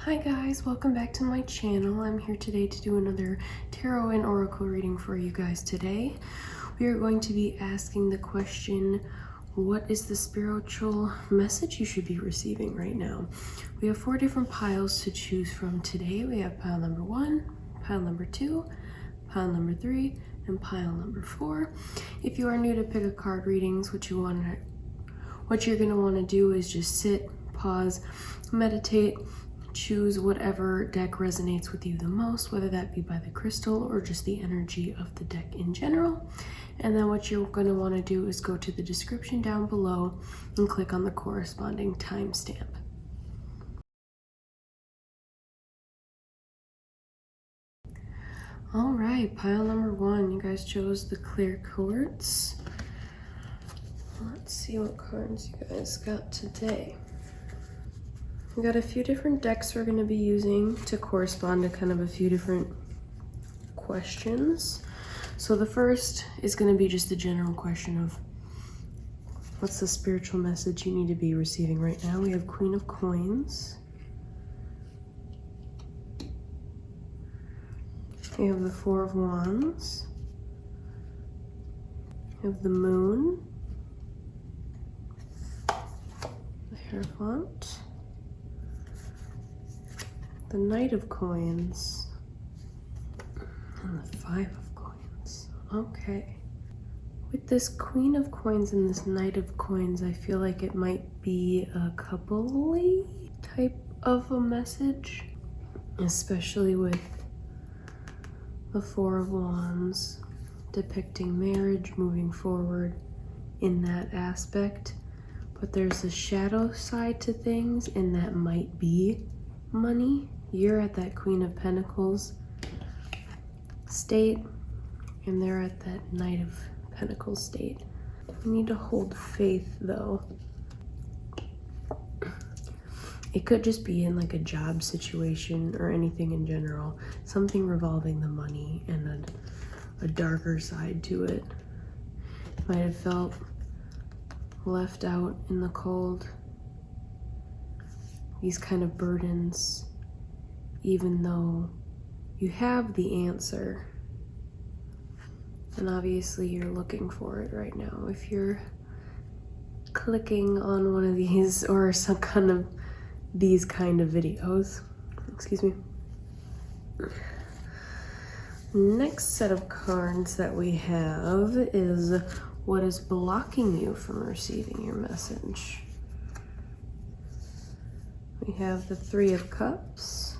Hi guys, welcome back to my channel. I'm here today to do another tarot and oracle reading for you guys today. We are going to be asking the question, what is the spiritual message you should be receiving right now? We have 4 different piles to choose from today. We have pile number 1, pile number 2, pile number 3, and pile number 4. If you are new to pick a card readings, what you're going to want to do is just sit, pause, meditate, choose whatever deck resonates with you the most, whether that be by the crystal or just the energy of the deck in general. And then what you're going to want to do is go to the description down below and click on the corresponding timestamp. All right, pile number 1, you guys chose the clear quartz. Let's see what cards you guys got today. We got a few different decks we're going to be using to correspond to kind of a few different questions. So the first is going to be just the general question of what's the spiritual message you need to be receiving right now. We have Queen of Coins. We have the Four of Wands. We have the Moon. The Hierophant. The Knight of Coins, and the 5 of Coins. Okay. With this Queen of Coins and this Knight of Coins, I feel like it might be a couple-y type of a message, especially with the Four of Wands depicting marriage, moving forward in that aspect. But there's a shadow side to things, and that might be money. You're at that Queen of Pentacles state, and they're at that Knight of Pentacles state. You need to hold faith, though. It could just be in like a job situation or anything in general. Something revolving the money and a darker side to it. Might have felt left out in the cold. These kind of burdens, even though you have the answer, and obviously you're looking for it right now. If you're clicking on one of these or some kind of these kind of videos, excuse me. Next set of cards that we have is what is blocking you from receiving your message. We have the Three of Cups,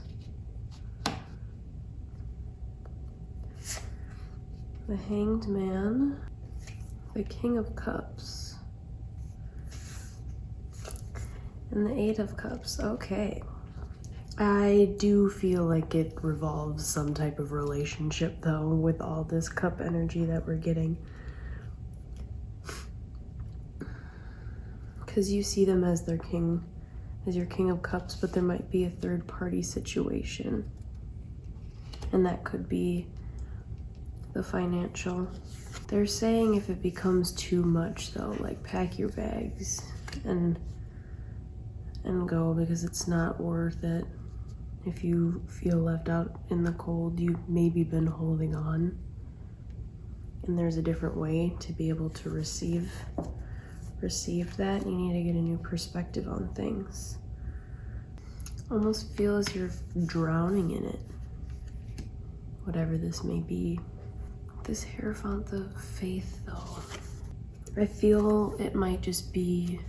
the Hanged Man, the King of Cups, and the Eight of Cups. Okay. I do feel like it revolves some type of relationship, though, with all this cup energy that we're getting. Because you see them as their king, as your King of Cups, but there might be a third party situation. And that could be the financial. They're saying if it becomes too much, though, like pack your bags and go, because it's not worth it. If you feel left out in the cold, you've maybe been holding on, and there's a different way to be able to receive that. You need to get a new perspective on things. Almost feel as you're drowning in it, whatever this may be. This Hierophant of Faith, though, I feel it might just be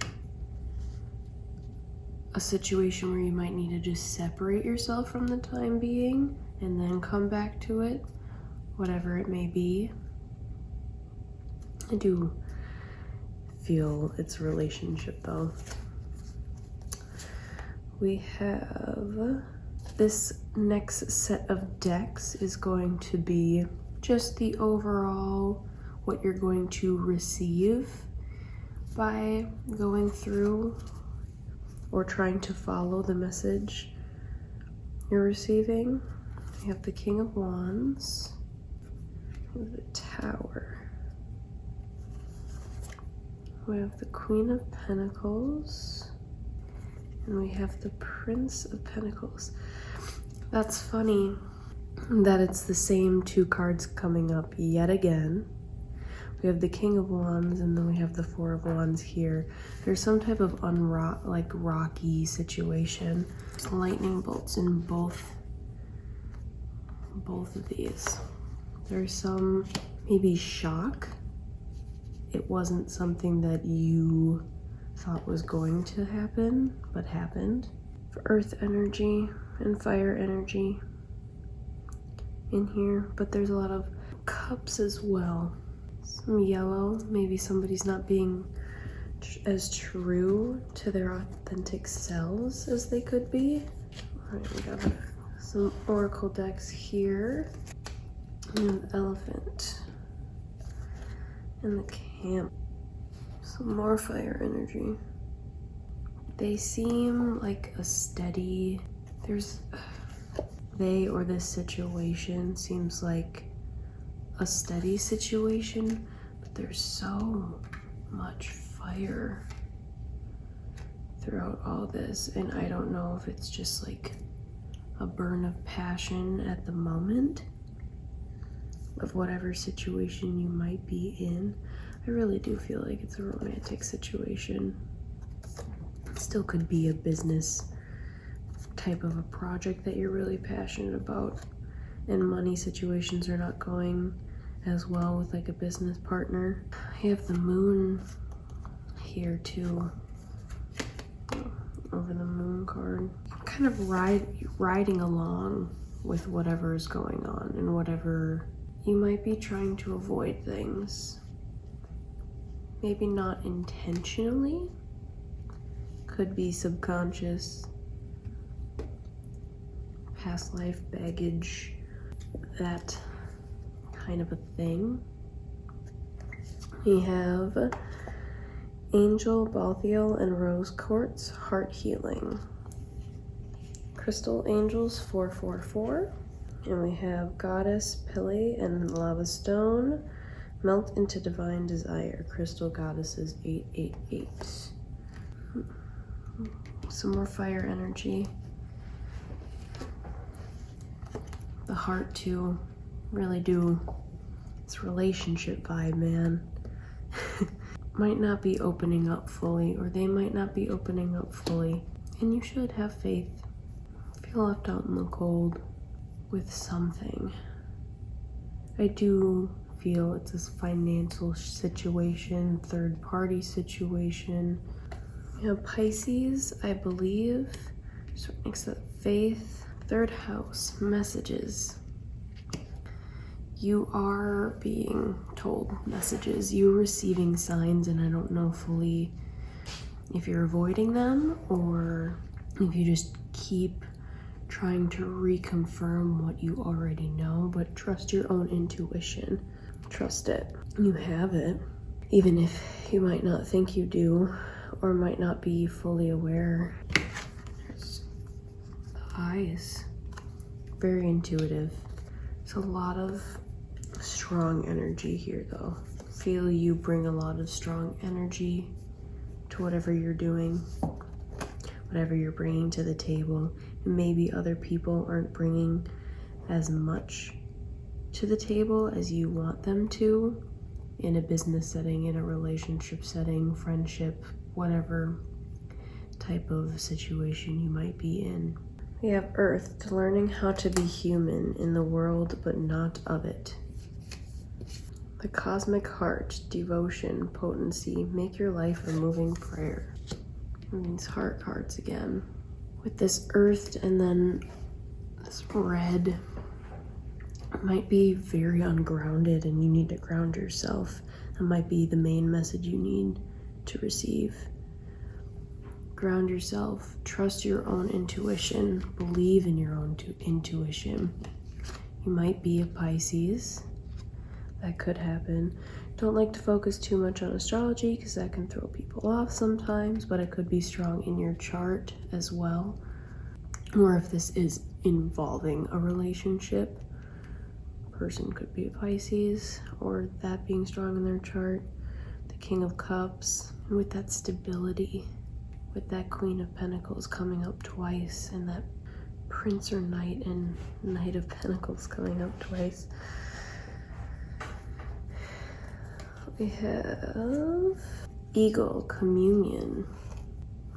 a situation where you might need to just separate yourself from the time being and then come back to it, whatever it may be. I do feel it's a relationship, though. We have this next set of decks is going to be just the overall what you're going to receive by going through or trying to follow the message you're receiving. We have the King of Wands, we have the Tower, we have the Queen of Pentacles, And we have the Prince of Pentacles. That's funny that it's the same two cards coming up yet again. We have the King of Wands, and then we have the Four of Wands here. There's some type of rocky situation. Lightning bolts in both of these. There's some maybe shock. It wasn't something that you thought was going to happen, but happened. Earth energy and fire energy in here, but there's a lot of cups as well. Some yellow, maybe somebody's not being as true to their authentic selves as they could be. All right, we got some oracle decks here. And an elephant. And the camp. Some more fire energy. They seem like a steady, they or this situation seems like a steady situation, but there's so much fire throughout all this, and I don't know if it's just like a burn of passion at the moment of whatever situation you might be in. I really do feel like it's a romantic situation. It still could be a business type of a project that you're really passionate about, and money situations are not going as well with like a business partner. I have the moon here too, over the moon card. Kind of riding along with whatever is going on, and whatever you might be trying to avoid things. Maybe not intentionally, could be subconscious, past life baggage, that kind of a thing. We have Angel, Balthiel, and Rose Quartz, Heart Healing. Crystal Angels, 444. And we have Goddess, Pele, and Lava Stone, Melt into Divine Desire, Crystal Goddesses, 888. Some more fire energy. The heart too, really do. It's relationship vibe, man. Might not be opening up fully, or they might not be opening up fully. And you should have faith. Feel left out in the cold with something. I do feel it's a financial situation, third party situation. We have Pisces, I believe. So next up, faith. Third house, messages. You are being told messages. You're receiving signs, and I don't know fully if you're avoiding them or if you just keep trying to reconfirm what you already know, but trust your own intuition. Trust it. You have it. Even if you might not think you do, or might not be fully aware. There's the eyes. Very intuitive. It's a lot of strong energy here though. Feel you bring a lot of strong energy to whatever you're doing, whatever you're bringing to the table. And maybe other people aren't bringing as much to the table as you want them to in a business setting, in a relationship setting, friendship, whatever type of situation you might be in. We have Earth, learning how to be human in the world but not of it. The Cosmic Heart, devotion, potency, make your life a moving prayer. And these heart cards again. With this Earth and then this red, it might be very ungrounded and you need to ground yourself. That might be the main message you need to receive. Ground yourself, trust your own intuition, believe in your own intuition. You might be a Pisces. That could happen. Don't like to focus too much on astrology because that can throw people off sometimes, but it could be strong in your chart as well. Or if this is involving a relationship, person could be a Pisces, or that being strong in their chart. The King of Cups, and with that stability, with that Queen of Pentacles coming up twice and that Prince or Knight and Knight of Pentacles coming up twice. We have Eagle, Communion,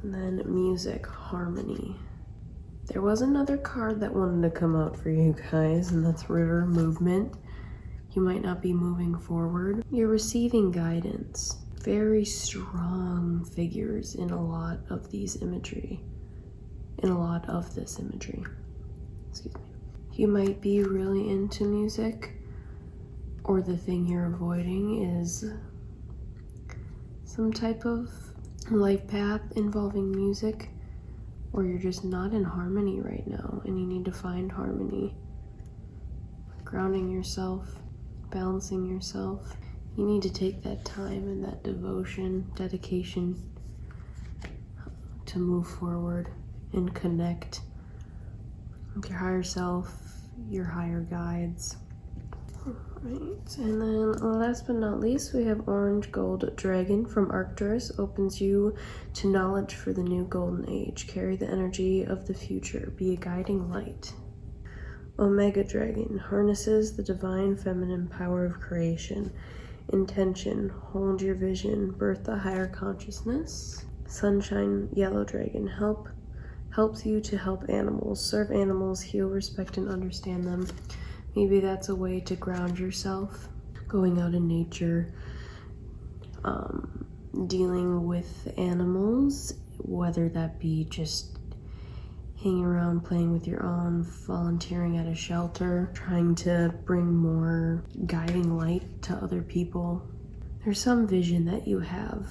and then Music, Harmony. There was another card that wanted to come out for you guys, and that's River, Movement. You might not be moving forward. You're receiving guidance. Very strong figures in a lot of these imagery. In a lot of this imagery. Excuse me. You might be really into music, or the thing you're avoiding is some type of life path involving music, or you're just not in harmony right now and you need to find harmony. Grounding yourself, balancing yourself. You need to take that time and that devotion, dedication to move forward and connect with your higher self, your higher guides. Alright, and then last but not least, we have Orange Gold Dragon from Arcturus. Opens you to knowledge for the new golden age. Carry the energy of the future. Be a guiding light. Omega Dragon harnesses the divine feminine power of creation. Intention, hold your vision, birth the higher consciousness. Sunshine Yellow Dragon helps you to help animals, serve animals, heal, respect, and understand them. Maybe that's a way to ground yourself, going out in nature, dealing with animals, whether that be just hanging around, playing with your own, volunteering at a shelter, trying to bring more guiding light to other people. There's some vision that you have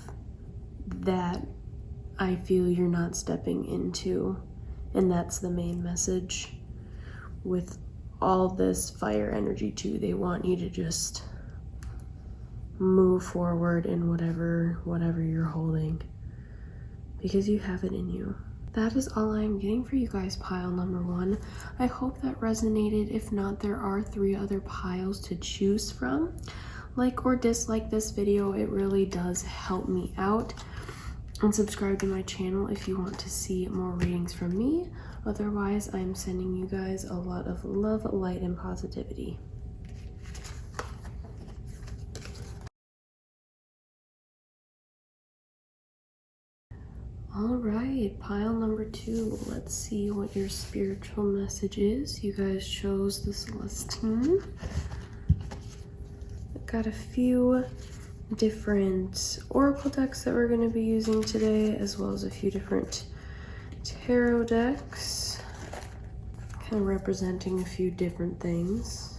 that I feel you're not stepping into, and that's the main message with all this fire energy too. They want you to just move forward in whatever you're holding, because you have it in you. That is all I'm getting for you guys, pile number 1. I hope that resonated. If not, there are 3 other piles to choose from. Like or dislike this video, it really does help me out. And subscribe to my channel if you want to see more readings from me. Otherwise, I'm sending you guys a lot of love, light, and positivity. All right, pile number 2. Let's see what your spiritual message is. You guys chose the Celestine. I've got a few different oracle decks that we're going to be using today, as well as a few different tarot decks, kind of representing a few different things.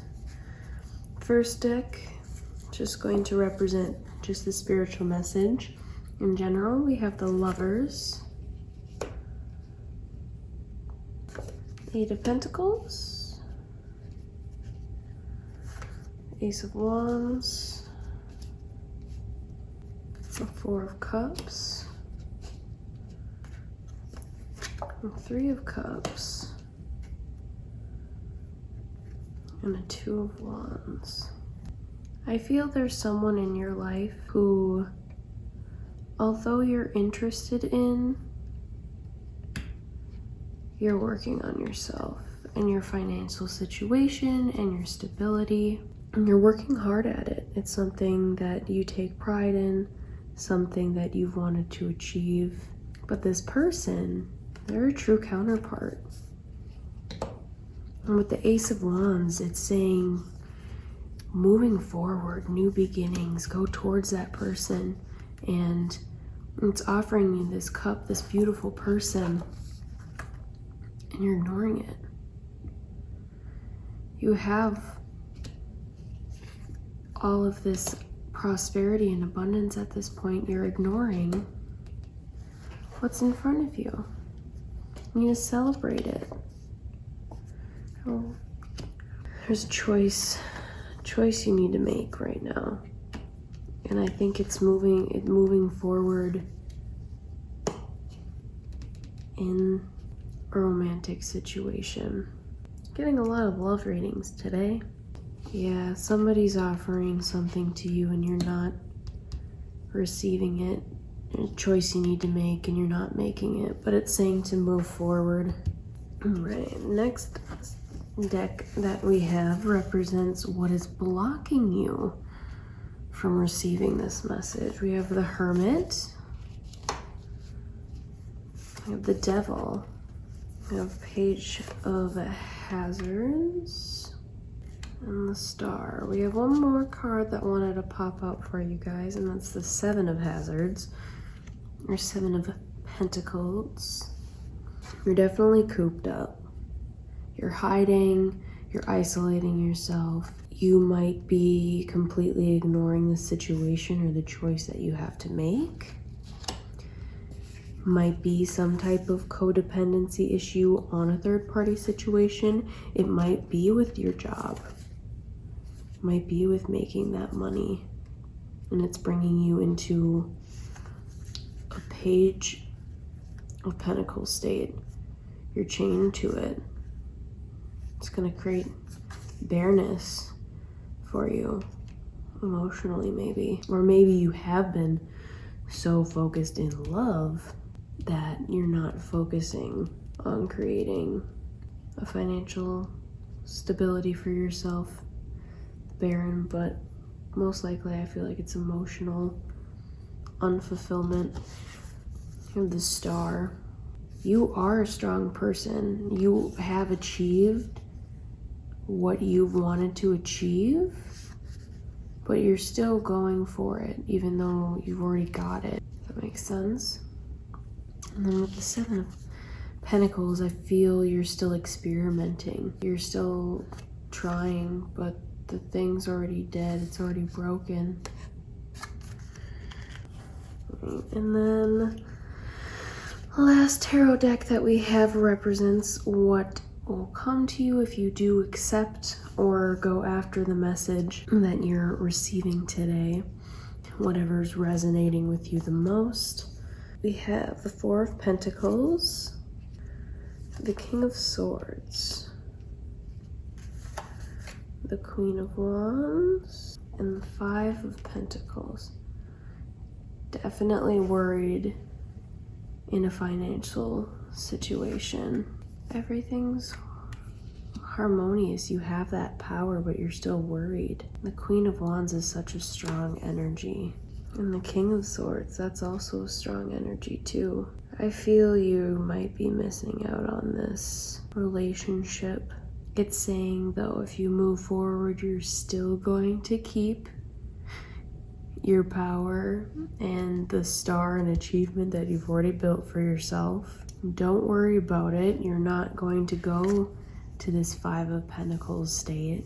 First deck, just going to represent just the spiritual message. In general, we have the Lovers, 8 of Pentacles, Ace of Wands, the 4 of Cups, and 3 of Cups, and a 2 of Wands. I feel there's someone in your life who, although you're interested in, you're working on yourself and your financial situation and your stability, and you're working hard at it. It's something that you take pride in, something that you've wanted to achieve. But this person, they're a true counterpart. And with the Ace of Wands, it's saying moving forward, new beginnings, go towards that person. And it's offering you this cup, this beautiful person, and you're ignoring it. You have all of this prosperity and abundance at this point. You're ignoring what's in front of you. You need to celebrate it. Oh, there's a choice you need to make right now. And I think it's moving forward in a romantic situation. Getting a lot of love readings today. Yeah, somebody's offering something to you and you're not receiving it There's a choice you need to make and you're not making it, but it's saying to move forward. Right, next deck that we have represents what is blocking you from receiving this message. We have the Hermit, we have the Devil, we have Page of Hazards, and the Star. We have one more card that wanted to pop out for you guys, and that's the Seven of Hazards, or Seven of Pentacles. You're definitely cooped up. You're hiding, you're isolating yourself. You might be completely ignoring the situation or the choice that you have to make. Might be some type of codependency issue on a third-party situation. It might be with your job. It might be with making that money. And it's bringing you into a Page of Pentacles state. You're chained to it. It's going to create bareness for you emotionally, maybe. Or maybe you have been so focused in love that you're not focusing on creating a financial stability for yourself. Barren, but most likely I feel like it's emotional unfulfillment. You have the Star. You are a strong person. You have achieved what you've wanted to achieve, but you're still going for it, even though you've already got it. If that makes sense. And then with the Seven of Pentacles, I feel you're still experimenting. You're still trying, but the thing's already dead. It's already broken. And then the last tarot deck that we have represents what will come to you if you do accept or go after the message that you're receiving today, whatever's resonating with you the most. We have the Four of Pentacles, the King of Swords, the Queen of Wands, and the Five of Pentacles. Definitely worried in a financial situation. Everything's harmonious. You have that power, but you're still worried. The Queen of Wands is such a strong energy. And the King of Swords, that's also a strong energy too. I feel you might be missing out on this relationship. It's saying though, if you move forward, you're still going to keep your power and the star and achievement that you've already built for yourself. Don't worry about it. You're not going to go to this Five of Pentacles state.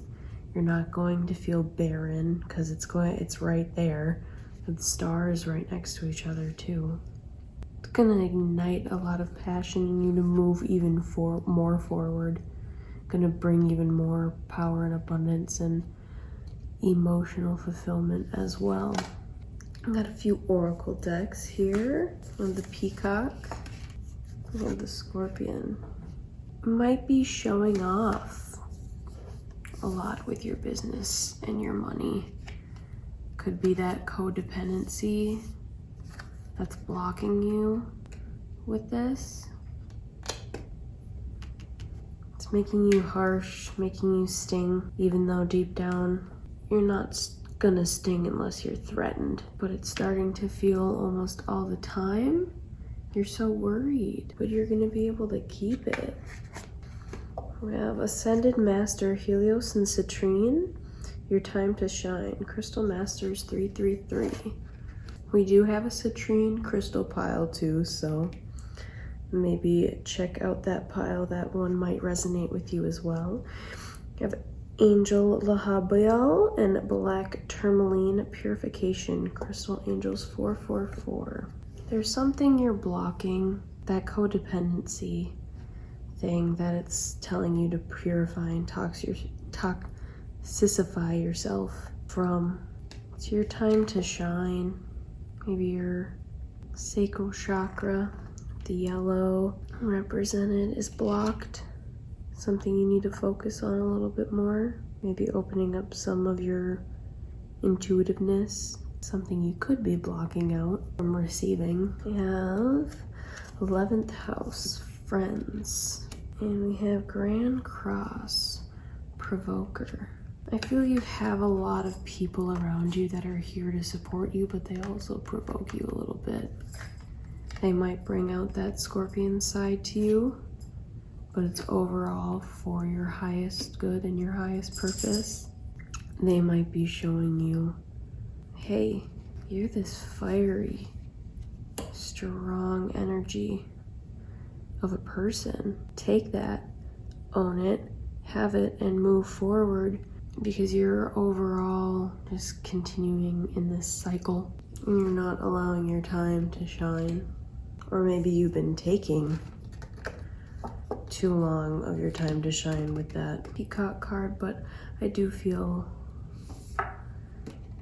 You're not going to feel barren because it's right there. The stars right next to each other too. It's gonna ignite a lot of passion in you to move even more forward. Gonna bring even more power and abundance and emotional fulfillment as well. I've got a few oracle decks here. We have the Peacock. We have the Scorpion. Might be showing off a lot with your business and your money. Could be that codependency that's blocking you with this. It's making you harsh, making you sting, even though deep down you're not gonna sting unless you're threatened. But it's starting to feel almost all the time. You're so worried, but you're gonna be able to keep it. We have Ascended Master, Helios and Citrine. Your time to shine. Crystal Masters 333. We do have a citrine crystal pile too, so maybe check out that pile. That one might resonate with you as well. We have Angel Lahabiel and Black Tourmaline Purification. Crystal Angels 444. There's something you're blocking, that codependency thing that it's telling you to purify and toxify yourself from. It's your time to shine. Maybe your sacral chakra, the yellow represented, is blocked. Something you need to focus on a little bit more. Maybe opening up some of your intuitiveness something you could be blocking out from receiving. We have 11th house, friends. And we have Grand Cross, provoker. I feel you have a lot of people around you that are here to support you, but they also provoke you a little bit. They might bring out that Scorpion side to you, but it's overall for your highest good and your highest purpose. They might be showing you, hey, you're this fiery, strong energy of a person. Take that, own it, have it, and move forward, because you're overall just continuing in this cycle and you're not allowing your time to shine. Or maybe you've been taking too long of your time to shine with that Peacock card, but I do feel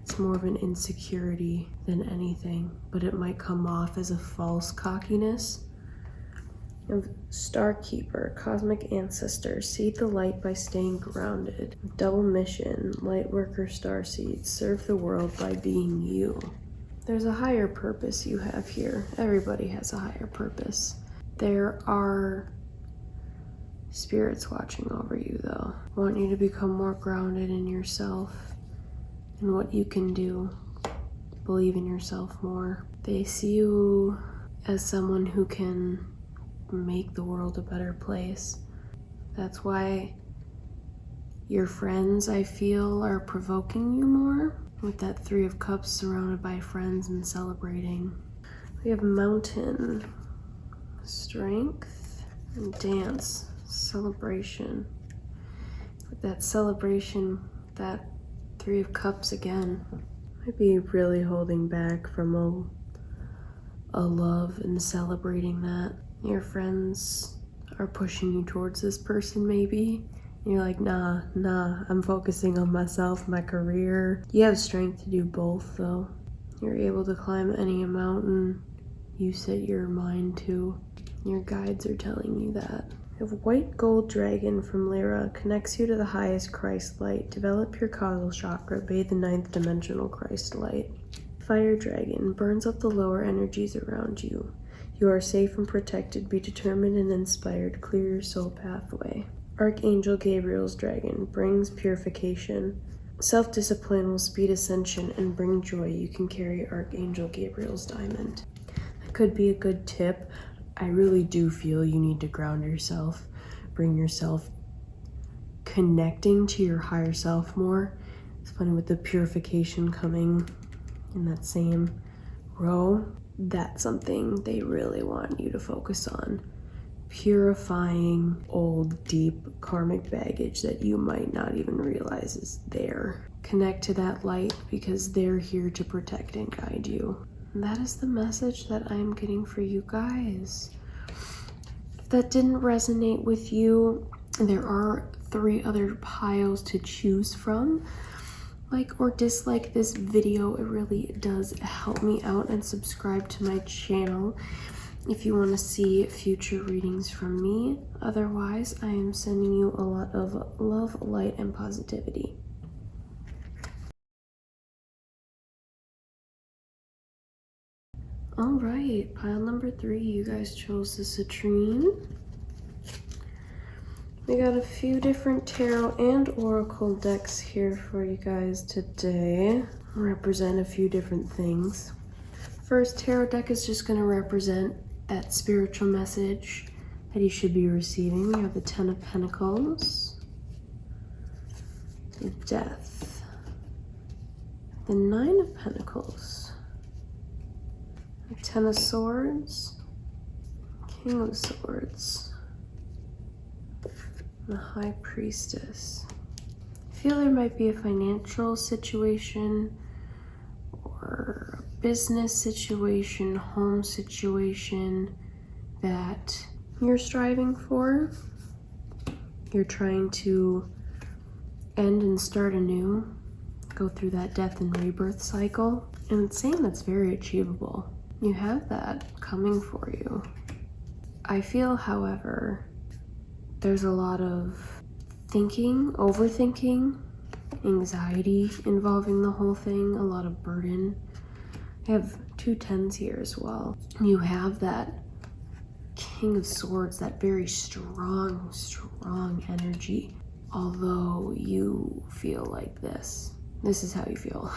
it's more of an insecurity than anything, but it might come off as a false cockiness. Of Starkeeper, cosmic ancestor, seed the light by staying grounded. Double mission, light worker, starseed, serve the world by being you. There's a higher purpose you have here. Everybody has a higher purpose. There are spirits watching over you though. Want you to become more grounded in yourself and what you can do. Believe in yourself more. They see you as someone who can make the world a better place. That's why your friends, I feel, are provoking you more with that 3 of Cups, surrounded by friends and celebrating. We have Mountain, strength, and dance, celebration. With that celebration, that 3 of Cups again, might be really holding back from a love and celebrating that. Your friends are pushing you towards this person maybe. And you're like, nah, I'm focusing on myself, my career. You have strength to do both though. You're able to climb any mountain you set your mind to. Your guides are telling you that. You have White Gold Dragon from Libra, connects you to the highest Christ light. Develop your causal chakra, bathe the 9th dimensional Christ light. Fire Dragon, burns up the lower energies around you. You are safe and protected. Be determined and inspired. Clear your soul pathway. Archangel Gabriel's dragon brings purification. Self-discipline will speed ascension and bring joy. You can carry Archangel Gabriel's diamond. That could be a good tip. I really do feel you need to ground yourself. Bring yourself connecting to your higher self more. It's funny with the purification coming in that same row. That's something they really want you to focus on. Purifying old, deep karmic baggage that you might not even realize is there. Connect to that light because they're here to protect and guide you. And that is the message that I'm getting for you guys. If that didn't resonate with you, there are 3 other piles to choose from. Like or dislike this video, it really does help me out, and subscribe to my channel if you want to see future readings from me. Otherwise, I am sending you a lot of love, light, and positivity. All right, pile number 3, you guys chose the citrine. We got a few different tarot and oracle decks here for you guys today. Represent a few different things. First tarot deck is just going to represent that spiritual message that you should be receiving. We have the 10 of Pentacles, the Death, the 9 of Pentacles, the 10 of Swords, King of Swords, the High Priestess. I feel there might be a financial situation or a business situation, home situation that you're striving for. You're trying to end and start anew, go through that death and rebirth cycle. And it's saying that's very achievable. You have that coming for you. I feel, however, there's a lot of thinking, overthinking, anxiety involving the whole thing, a lot of burden. I have 2 10s here as well. You have that King of Swords, that very strong energy. Although you feel like this is how you feel.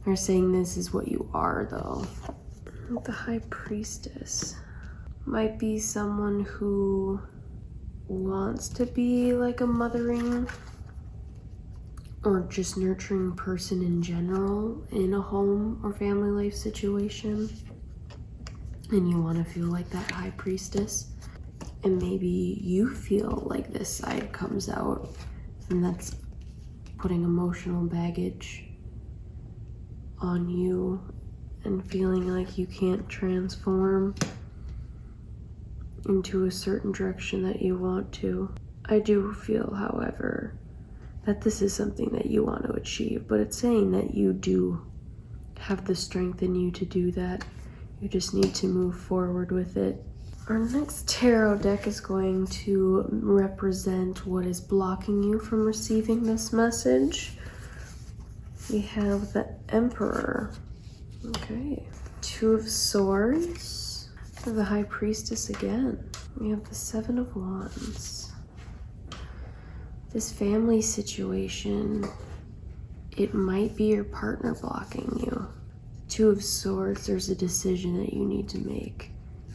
They're saying this is what you are, though. The High Priestess might be someone who wants to be like a mothering or just nurturing person in general in a home or family life situation, and you want to feel like that High Priestess, and maybe you feel like this side comes out, and that's putting emotional baggage on you and feeling like you can't transform into a certain direction that you want to. I do feel, however, that this is something that you want to achieve, but it's saying that you do have the strength in you to do that. You just need to move forward with it. Our next tarot deck is going to represent what is blocking you from receiving this message. We have the Emperor. Okay. 2 of Swords. The High Priestess again. We have the 7 of Wands. This family situation, it might be your partner blocking you. 2 of Swords, there's a decision that you need to make.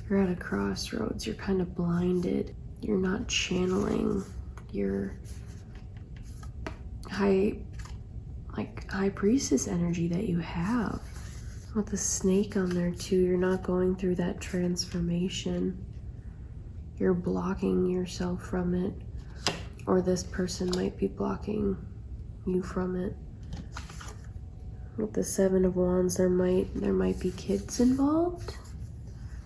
You're at a crossroads, you're kind of blinded. You're not channeling your high priestess energy that you have. With the snake on there too, you're not going through that transformation. You're blocking yourself from it, or this person might be blocking you from it. With the 7 of Wands, there might be kids involved.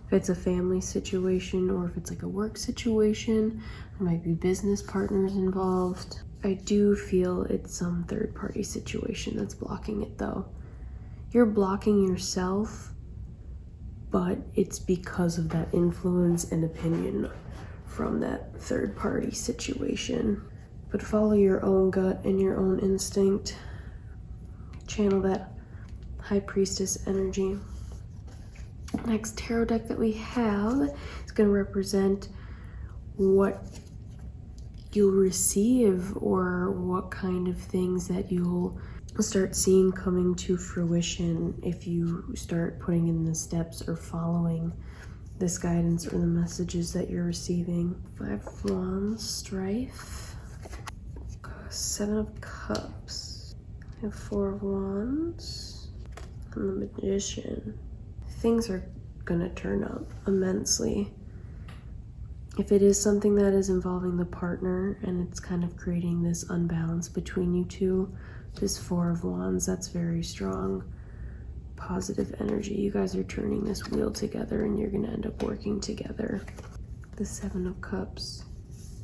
If it's a family situation, or if it's like a work situation, there might be business partners involved. I do feel it's some third-party situation that's blocking it, though. You're blocking yourself, but it's because of that influence and opinion from that third-party situation. But follow your own gut and your own instinct. Channel that High Priestess energy. Next tarot deck that we have is going to represent what you'll receive, or what kind of things that you'll start seeing coming to fruition if you start putting in the steps or following this guidance or the messages that you're receiving. 5 of Wands, Strife. 7 of Cups. We have 4 of Wands. And the Magician. Things are gonna turn up immensely. If it is something that is involving the partner and it's kind of creating this unbalance between you two, this 4 of Wands, that's very strong, positive energy. You guys are turning this wheel together and you're gonna end up working together. The 7 of Cups.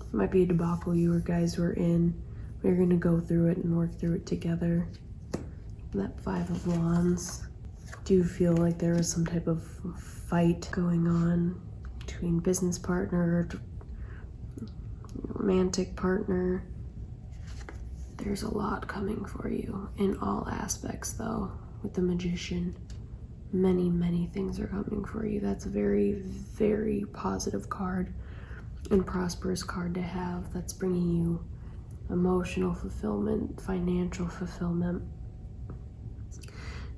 It might be a debacle you guys were in. We're gonna go through it and work through it together. That 5 of Wands. Do you feel like there was some type of fight going on between business partner, romantic partner? There's a lot coming for you in all aspects, though. With the Magician, many things are coming for you. That's a very positive card and prosperous card to have. That's bringing you emotional fulfillment, financial fulfillment,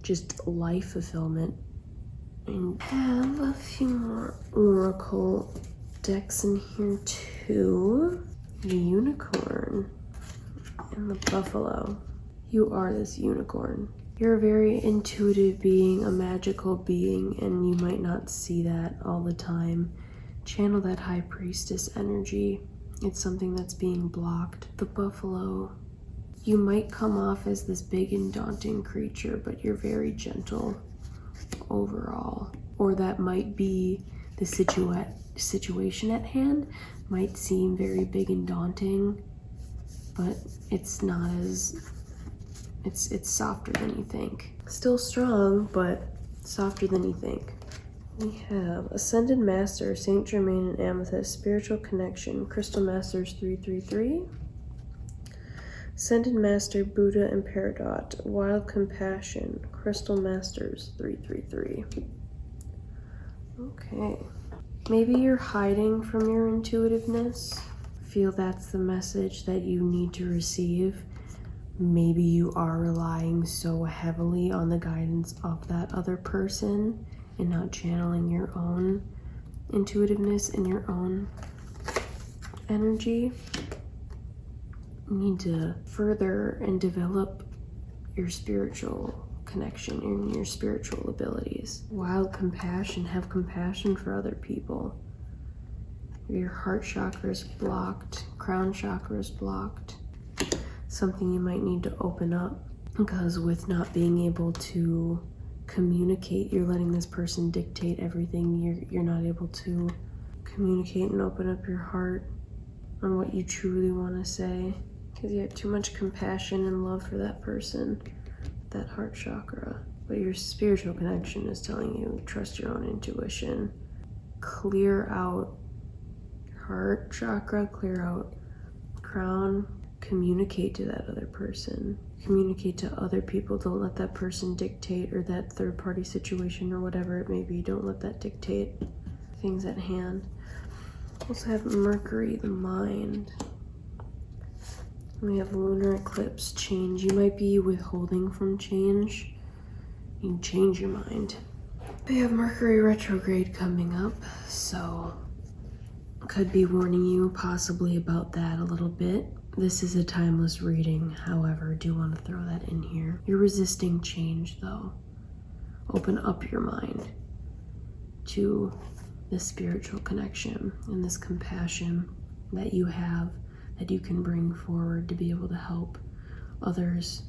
just life fulfillment. And have a few more oracle decks in here too. The Unicorn and the Buffalo. You are this unicorn. You're a very intuitive being, a magical being, and you might not see that all the time. Channel that High Priestess energy. It's something that's being blocked. The Buffalo. You might come off as this big and daunting creature, but you're very gentle overall. Or that might be the situation at hand. Might seem very big and daunting, but it's not as... It's softer than you think. Still strong, but softer than you think. We have Ascended Master, Saint Germain and Amethyst, Spiritual Connection, Crystal Masters 333. Ascended Master, Buddha, and Peridot. Wild Compassion, Crystal Masters, 333. Okay. Maybe you're hiding from your intuitiveness. Feel that's the message that you need to receive. Maybe you are relying so heavily on the guidance of that other person and not channeling your own intuitiveness and your own energy. You need to further and develop your spiritual connection and your spiritual abilities. Wild compassion, have compassion for other people. Your heart chakra is blocked, crown chakra is blocked. Something you might need to open up, because with not being able to communicate, you're letting this person dictate everything. You're not able to communicate and open up your heart on what you truly want to say, because you have too much compassion and love for that person, that heart chakra. But your spiritual connection is telling you, trust your own intuition. Clear out heart chakra, clear out crown. Communicate to that other person. Communicate to other people. Don't let that person dictate, or that third party situation or whatever it may be. Don't let that dictate things at hand. Also have Mercury, the mind. We have lunar eclipse, change. You might be withholding from change. You can change your mind. We have Mercury retrograde coming up, so could be warning you possibly about that a little bit. This is a timeless reading, however, do want to throw that in here. You're resisting change though. Open up your mind to this spiritual connection and this compassion that you have, that you can bring forward to be able to help others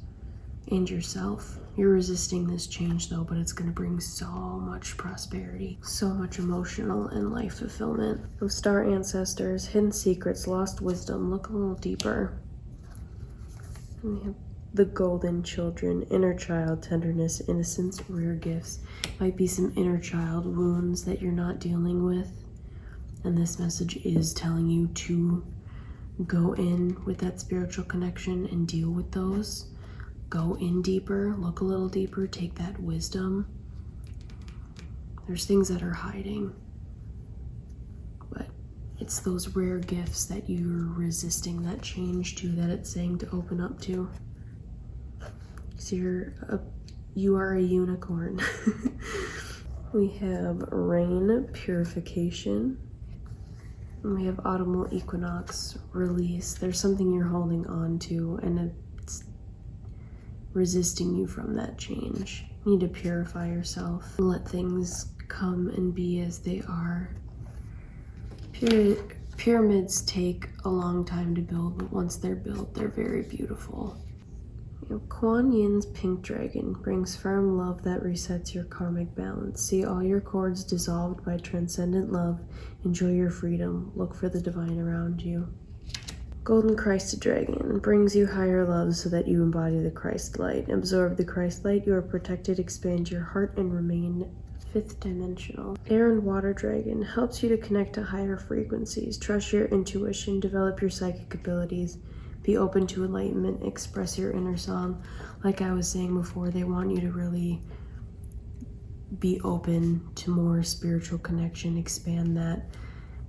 and yourself. You're resisting this change though, but it's going to bring so much prosperity, so much emotional and life fulfillment. Of star ancestors, hidden secrets, lost wisdom. Look a little deeper. And we have the golden children, inner child, tenderness, innocence, rare gifts. Might be some inner child wounds that you're not dealing with, and this message is telling you to go in with that spiritual connection and deal with those. Go in deeper, look a little deeper, take that wisdom. There's things that are hiding, but it's those rare gifts that you're resisting that change to, that it's saying to open up to. So you are a unicorn. We have rain, purification. And we have autumnal equinox, release. There's something you're holding on to, and it's resisting you from that change. You need to purify yourself and let things come and be as they are. Pyramids take a long time to build, but once they're built, they're very beautiful. You know, Kuan Yin's pink dragon brings firm love that resets your karmic balance. See all your cords dissolved by transcendent love. Enjoy your freedom. Look for the divine around you. Golden Christ Dragon brings you higher love so that you embody the Christ light. Absorb the Christ light. You are protected. Expand your heart and remain fifth dimensional. Air and Water Dragon helps you to connect to higher frequencies. Trust your intuition. Develop your psychic abilities. Be open to enlightenment. Express your inner song. Like I was saying before, they want you to really be open to more spiritual connection. Expand that.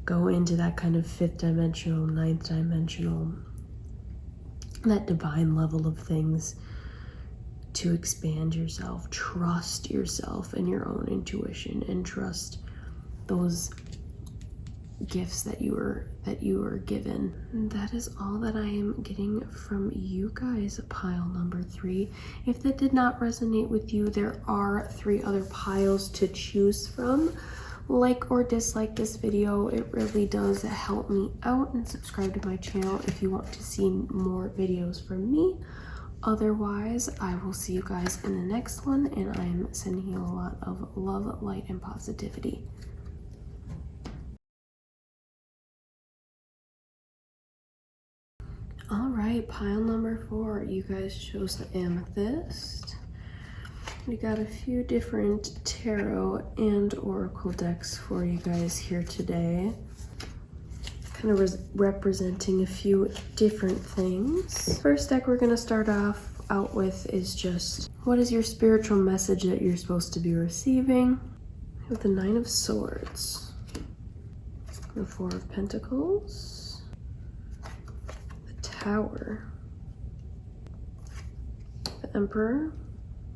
Go into that kind of fifth dimensional, ninth dimensional, that divine level of things to expand yourself. Trust yourself and your own intuition, and trust those gifts that you are given. And that is all that I am getting from you guys, pile number 3. If that did not resonate with you, there are 3 other piles to choose from. Like or dislike this video. It really does help me out, and subscribe to my channel if you want to see more videos from me. Otherwise, I will see you guys in the next one, and I'm sending you a lot of love, light, and positivity. All right, pile number 4. You guys chose the amethyst. We got a few different tarot and oracle decks for you guys here today. kind of representing a few different things. First deck we're going to start out with is just, what is your spiritual message that you're supposed to be receiving? We have the Nine of Swords, the Four of Pentacles, the Tower, the Emperor,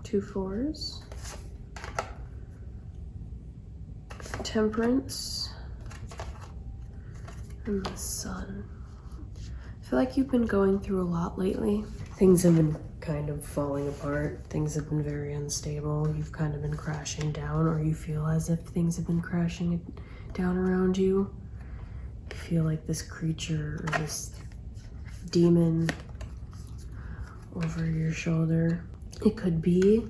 2 fours, Temperance, and the Sun. I feel like you've been going through a lot lately. Things have been kind of falling apart. Things have been very unstable. You've kind of been crashing down, or you feel as if things have been crashing down around you. You feel like this creature or this demon over your shoulder. It could be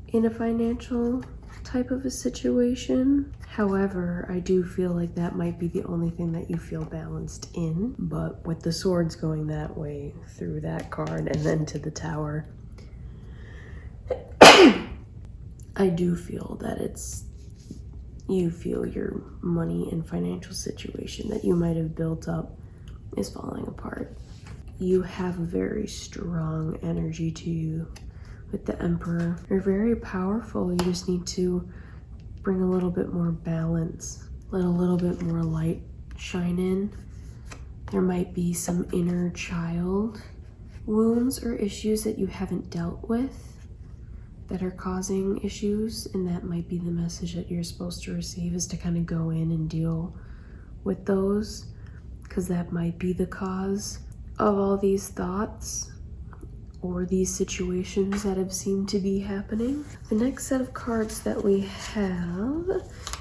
in a financial type of a situation. However, I do feel like that might be the only thing that you feel balanced in. But with the swords going that way through that card and then to the Tower, I do feel that you feel your money and financial situation that you might have built up is falling apart. You have a very strong energy to you with the Emperor. You're very powerful. You just need to bring a little bit more balance, let a little bit more light shine in. There might be some inner child wounds or issues that you haven't dealt with that are causing issues, and that might be the message that you're supposed to receive, is to kind of go in and deal with those, because that might be the cause of all these thoughts or these situations that have seemed to be happening. The next set of cards that we have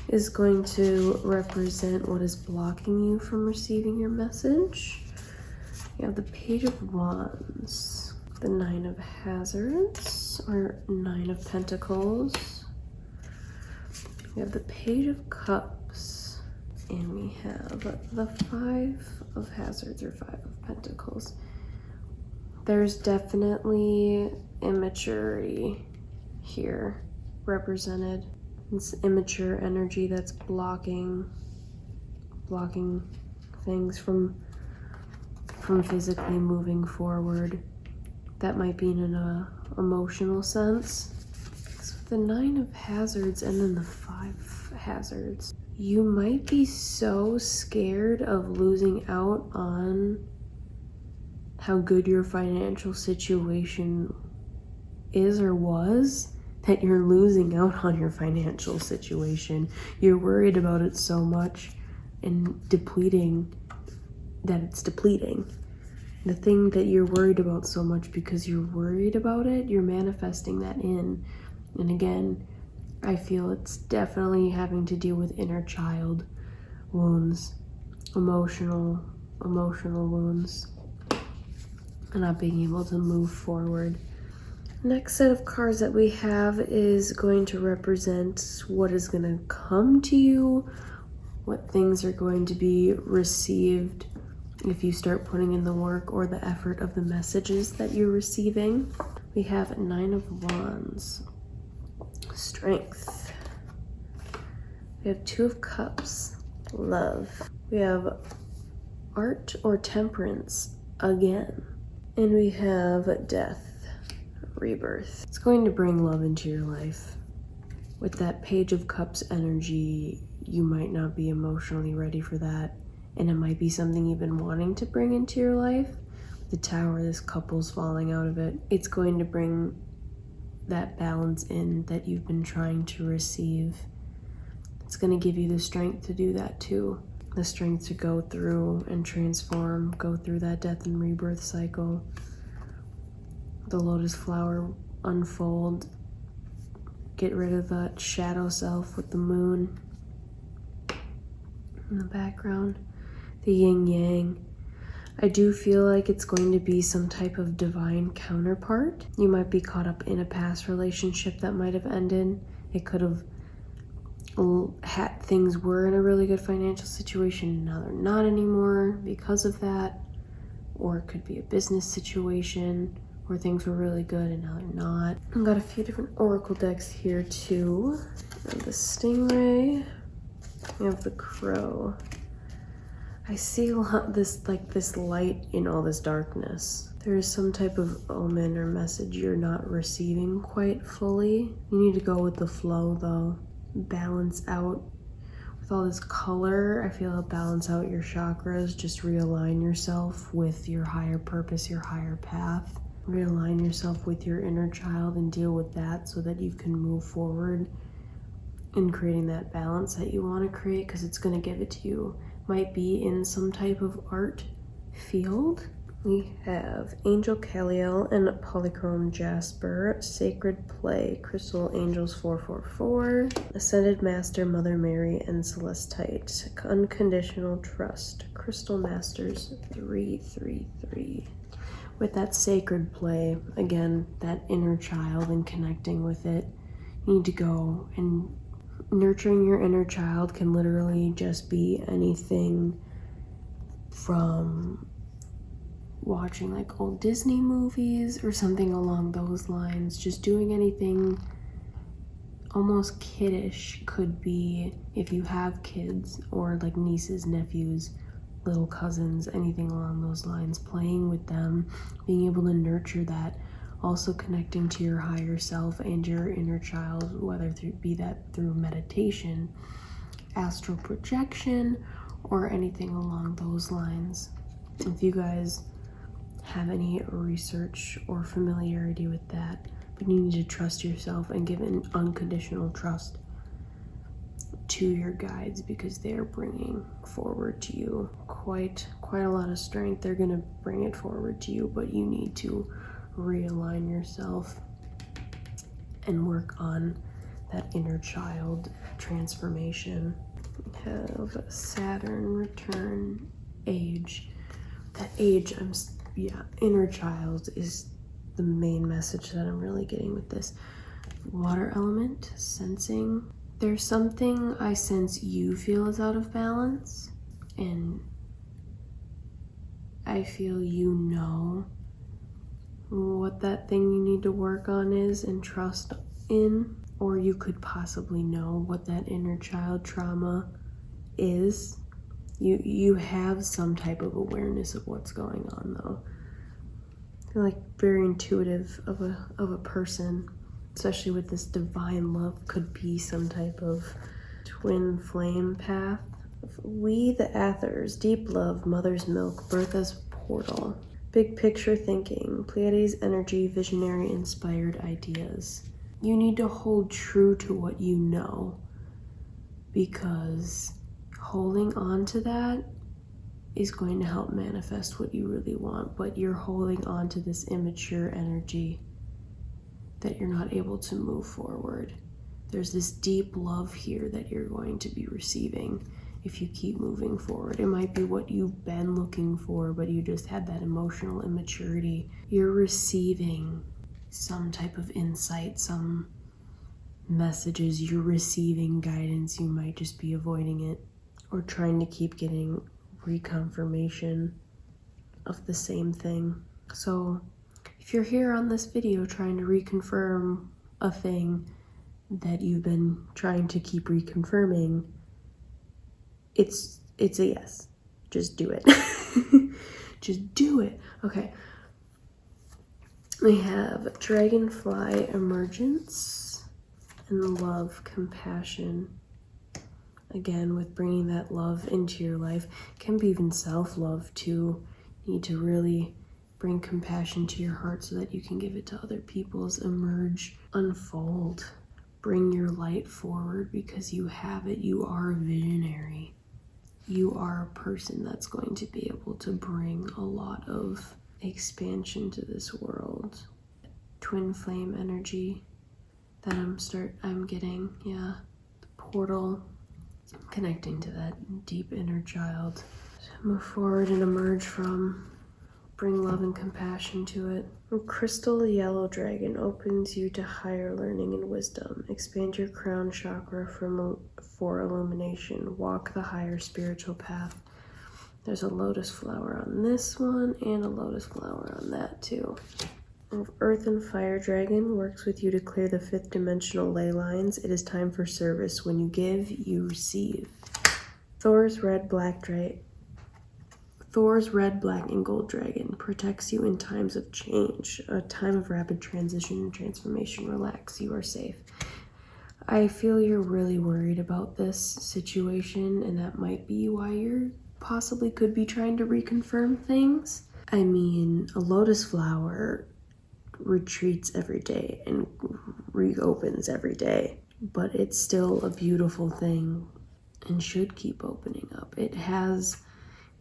is going to represent what is blocking you from receiving your message. You have the Page of Wands, the Nine of Hazards, or Nine of Pentacles. We have the Page of Cups, and we have the Five of Hazards, or Five of Pentacles. There's definitely immaturity here represented. It's immature energy that's blocking things from physically moving forward. That might be in an emotional sense. So the Nine of Hazards and then the Five Hazards. You might be so scared of losing out on how good your financial situation is or was, that you're losing out on your financial situation. You're worried about it so much and depleting, that it's depleting. The thing that you're worried about so much, because you're worried about it, you're manifesting that in. And again, I feel it's definitely having to do with inner child wounds, emotional wounds, and not being able to move forward. Next set of cards that we have is going to represent what is going to come to you, what things are going to be received if you start putting in the work or the effort of the messages that you're receiving. We have Nine of Wands, Strength. We have Two of Cups, Love. We have Art or Temperance again. And we have Death, Rebirth. It's going to bring love into your life. With that Page of Cups energy, you might not be emotionally ready for that. And it might be something you've been wanting to bring into your life. The Tower, this couple's falling out of it. It's going to bring that balance in that you've been trying to receive. It's going to give you the strength to do that too. The strength to go through and transform, go through that death and rebirth cycle. The lotus flower unfold, get rid of that shadow self with the moon in the background, the yin yang. I do feel like it's going to be some type of divine counterpart. You might be caught up in a past relationship that might have ended. It could have things were in a really good financial situation, now they're not anymore because of that. Or it could be a business situation where things were really good and now they're not. I've got a few different oracle decks here too. We have the Stingray, we have the Crow, I see a lot this light in all this darkness. There is some type of omen or message you're not receiving quite fully. You need to go with the flow though. Balance out with all this color. I feel it balance out your chakras. Just realign yourself with your higher purpose, your higher path. Realign yourself with your inner child and deal with that so that you can move forward in creating that balance that you want to create, because it's going to give it to you. Might be in some type of art field. We have Angel Kaliel and Polychrome Jasper, Sacred Play, Crystal Angels 444, Ascended Master Mother Mary and Celestite, Unconditional Trust, Crystal Masters 333. With that sacred play, again, that inner child and connecting with it, you need to go and nurturing your inner child can literally just be anything from watching like old Disney movies or something along those lines. Just doing anything almost kiddish could be, if you have kids or like nieces, nephews, little cousins, anything along those lines, playing with them, being able to nurture that, also connecting to your higher self and your inner child, whether be that through meditation, astral projection, or anything along those lines. If you guys have any research or familiarity with that, but you need to trust yourself and give an unconditional trust to your guides, because they're bringing forward to you quite a lot of strength. They're going to bring it forward to you, but you need to realign yourself and work on that inner child transformation. We have Saturn return, age. That age, inner child is the main message that I'm really getting with this. Water element, sensing. There's something I sense you feel is out of balance, and I feel you know what that thing you need to work on is and trust in, or you could possibly know what that inner child trauma is. You have some type of awareness of what's going on though. I feel like very intuitive of a person, especially with this divine love. Could be some type of twin flame path. We the Athers, deep love, mother's milk, birth as portal. Big picture thinking, Pleiades energy, visionary inspired ideas. You need to hold true to what you know, because holding on to that is going to help manifest what you really want, but you're holding on to this immature energy that you're not able to move forward. There's this deep love here that you're going to be receiving if you keep moving forward. It might be what you've been looking for, but you just had that emotional immaturity. You're receiving some type of insight, some messages, you're receiving guidance. You might just be avoiding it or trying to keep getting reconfirmation of the same thing. So if you're here on this video trying to reconfirm a thing that you've been trying to keep reconfirming, it's a yes. Just do it. Just do it. Okay. We have Dragonfly Emergence and Love Compassion. Again, with bringing that love into your life, can be even self-love too. You need to really bring compassion to your heart so that you can give it to other people's. Emerge, unfold, bring your light forward because you have it. You are a visionary. You are a person that's going to be able to bring a lot of expansion to this world. Twin flame energy that I'm getting, yeah. The portal, connecting to that deep inner child. To move forward and emerge from, bring love and compassion to it. A crystal yellow dragon opens you to higher learning and wisdom. Expand your crown chakra for illumination. Walk the higher spiritual path. There's a lotus flower on this one and a lotus flower on that too. Earth and Fire Dragon works with you to clear the 5th dimensional ley lines. It is time for service. When you give, you receive. Thor's Red Black Thor's red, black, and gold dragon protects you in times of change, a time of rapid transition and transformation. Relax, you are safe. I feel you're really worried about this situation, and that might be why you're possibly could be trying to reconfirm things. I mean, a lotus flower retreats every day and reopens every day, but it's still a beautiful thing and should keep opening up. It's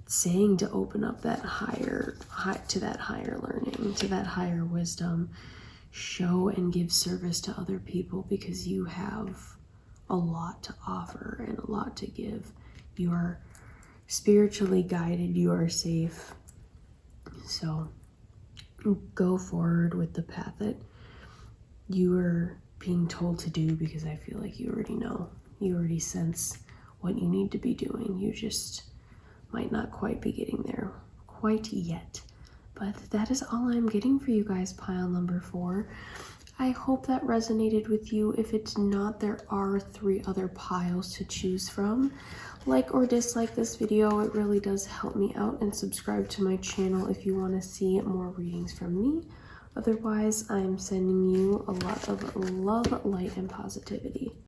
saying to open up that to that higher learning, to that higher wisdom. Show and give service to other people because you have a lot to offer and a lot to give. You are spiritually guided, you are safe. So go forward with the path that you are being told to do, because I feel like you already know. You already sense what you need to be doing. You just might not quite be getting there quite yet. But that is all I'm getting for you guys, pile number 4. I hope that resonated with you. If it's not, there are 3 other piles to choose from. Like or dislike this video, it really does help me out, and subscribe to my channel if you want to see more readings from me. Otherwise, I'm sending you a lot of love, light, and positivity.